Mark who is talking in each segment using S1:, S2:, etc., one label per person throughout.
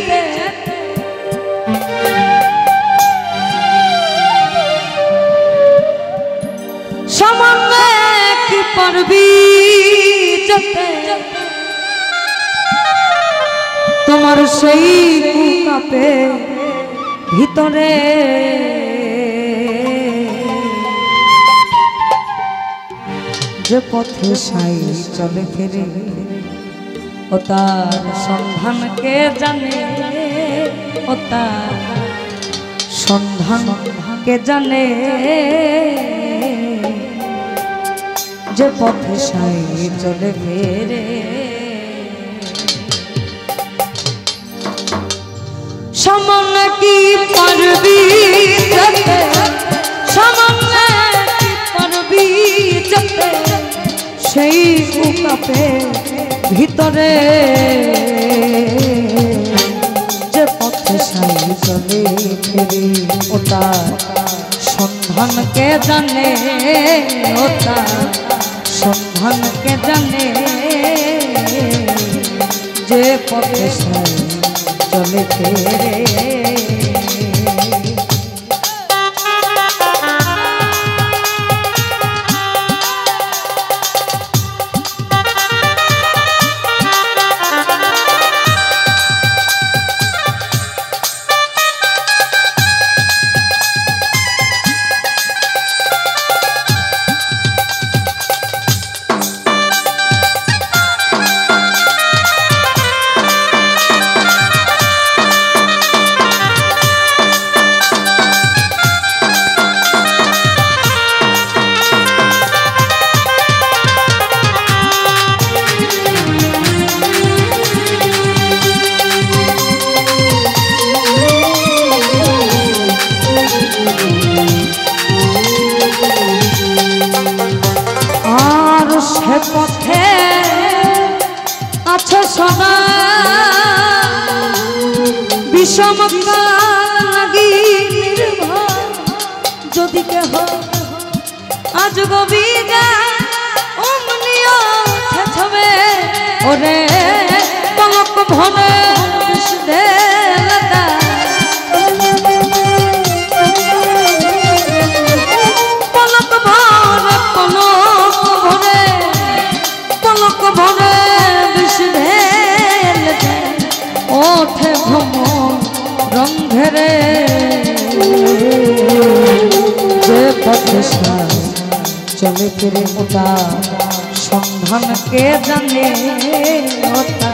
S1: যেতে সামান্য কি পারবি যেতে তোমার সেই কাপে ভিতরে যে পথে সাই চলে ফিরে ও তার সন্ধান কে জানে ও তার সন্ধান কে জানে যে পথে সাই চলে ফিরে সামান্য কি পারবি যেতে সামান্য কি পারবি যেতে সেই কাপে ভিতরে যে পথে সাই চলে ফিরে ও তার সন্ধান কে জানে ও তার সন্ধান কে জানে যে পথে সাই চলে ফিরে পথে আছে সোনা বিষম লাগি নির্ভর যদি কেহ আজ গবি যায় অমনিও ছবে ওরে পলক ভনে রঙেরে যে পথে চলে ফিরে ওটা সন্ধান কে জানে ওটা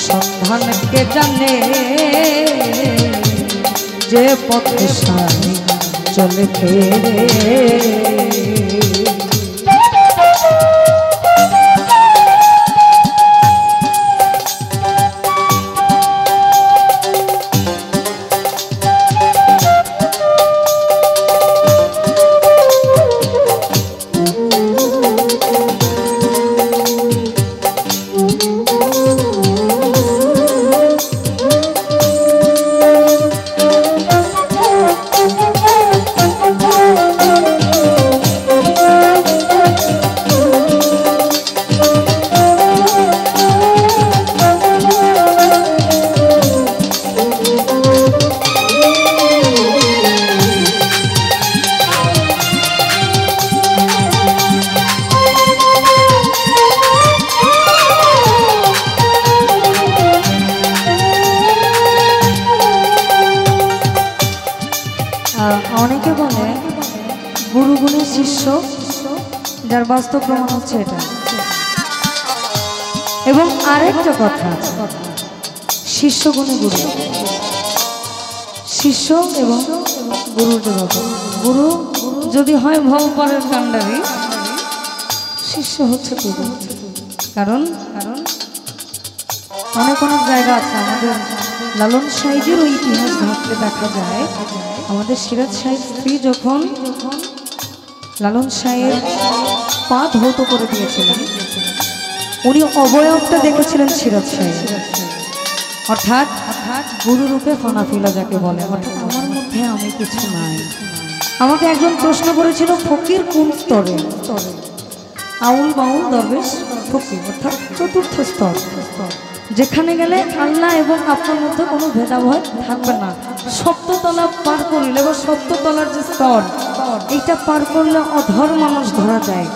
S1: সন্ধান কে জানে যে পথে চলে ফিরে অনেকে বলে গুরু গুণে শিষ্য, যার বাস্তব প্রমাণ হচ্ছে এটা। এবং আরেকটা কথা আছে, শিষ্য গুণে গুরু, শিষ্য এবং গুরুর জগৎ। গুরু যদি হয় ভবপারের কাণ্ডারী, শিষ্য হচ্ছে গুরু। কারণ অনেক অনেক জায়গা আছে আমাদের লালন সাহেবের ওই ইতিহাস ঘাটলে দেখা যায়, আমাদের সিরাজ সাহেব স্ত্রী যখন লালন সাহেব পা ধৌত করে দিয়েছিলেন, উনি অবয়বটা দেখেছিলেন সিরাজ সাহেব, অর্থাৎ গুরুরূপে ফনাফিলা যাকে বলে, অর্থাৎ আমার মধ্যে আমি কিছু নাই। আমাকে একজন প্রশ্ন করেছিল ফকির কোন স্তরে? আউল বাউল দরবেশ ফকির, অর্থাৎ চতুর্থ স্তর। যেখানে গেলে আল্লাহ এবং আপনার মধ্যে কোনো ভেদাভেদ থাকবে না। সপ্ততলা পার করলে বা সপ্ততলার যে স্তর এইটা পার করলে অধর মানুষ ধরা যায়।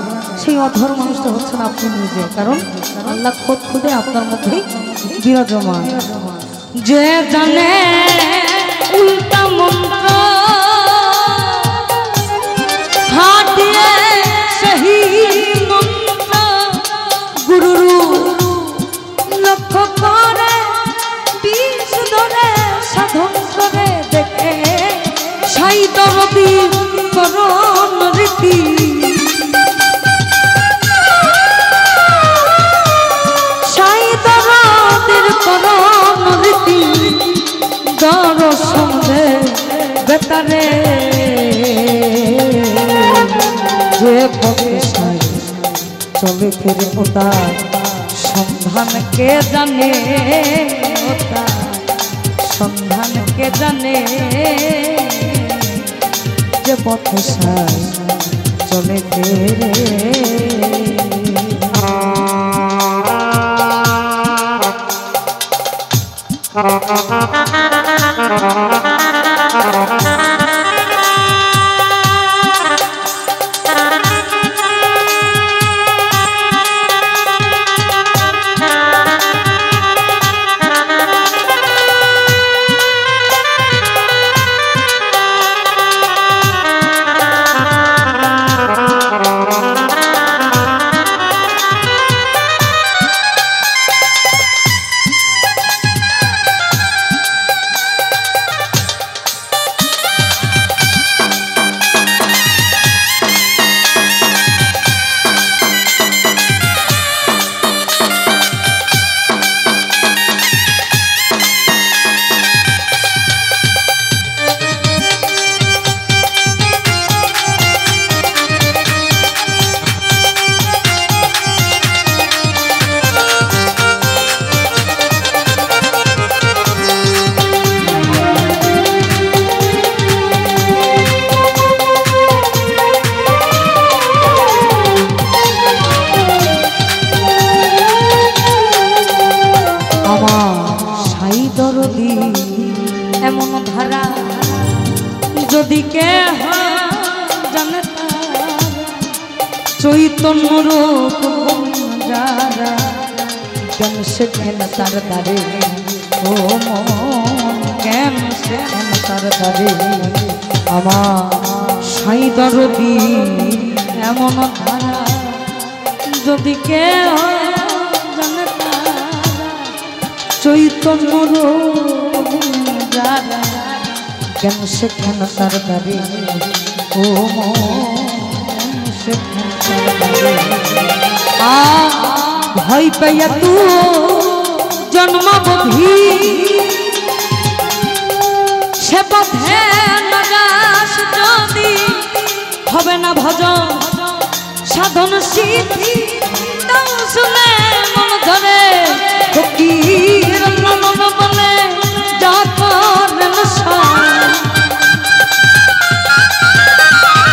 S1: সেই অধর মানুষটা হচ্ছেন আপনি নিজে, কারণ আল্লাহ খোদ খুদে আপনার মধ্যেই বিরাজমান। যে জানে উল্টা মন্ত্র হাটিয়ে সেই মন্ত্র গুরুরু লক্ষ্য করে বিষ ধরে সাধন করে দেখে সাই দরদি করণ রীতি। সাই দরদির করণ রীতি দর্শন দে বেতারে যে পথে সাই চলে ফিরে ওটা সন্ধান কে জানে, ওটা সন্ধান কে জানে। যে পথে সাই চলে ফিরে এমন ধারা যদি কে জানে চৈতন্য রূপ যারা জ্ঞান শেখেন তার দ্বারে, ও মন জ্ঞান শেখেন তার দ্বারে। আমার সাই দরদি এমন ধারা যদি কে জানে চৈতন্য রূপ যারা জ্ঞান শেখেন তার দ্বারে, ও মন শেখেন তার দ্বারে। ভয় পাইয়া তু জন্মবধি সে পথে নাগাস যদি হবে না ভজন সাধন সিদ্ধি শুনে মন ধরে ফকির মন বলে যা করেন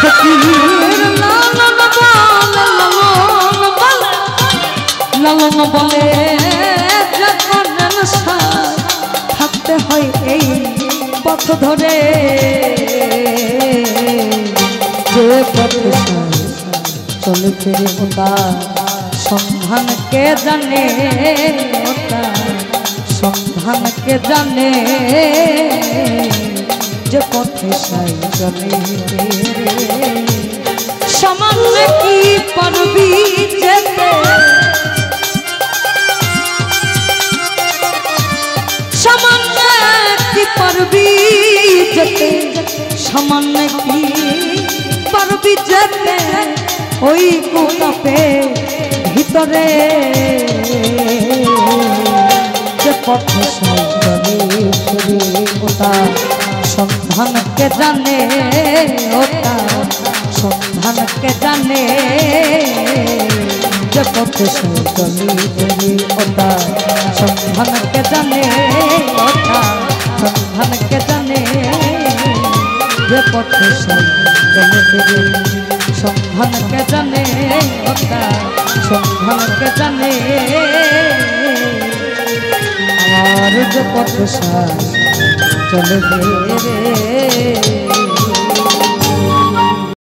S1: ফকির লালন বলে যা করেন থাকতে হয় এই পথ ধরে। যে পথে চলে ফিরে ওটা সন্ধান কে জানে, ওটা সন্ধান কে জানে। যে পথে সাই চলে সামান্য কি পারবি যেতে, সামান্য কি পারবি যেতে, সামান্য কি পারবি যেতে ওই গোলাপে ভিতরে। যে পথে সাই চলে ওটা সন্ধান কে জানে, ওটা সন্ধান কে জানে। যে পথে সাই চলে ওটা সন্ধান কে জানে, ওটা সন্ধান কে জানে। যে পথে সাই চলে সন্ধান কে জানে, ওটা সন্ধান কে জানে। আমার যে পথ সাজ চলবে রে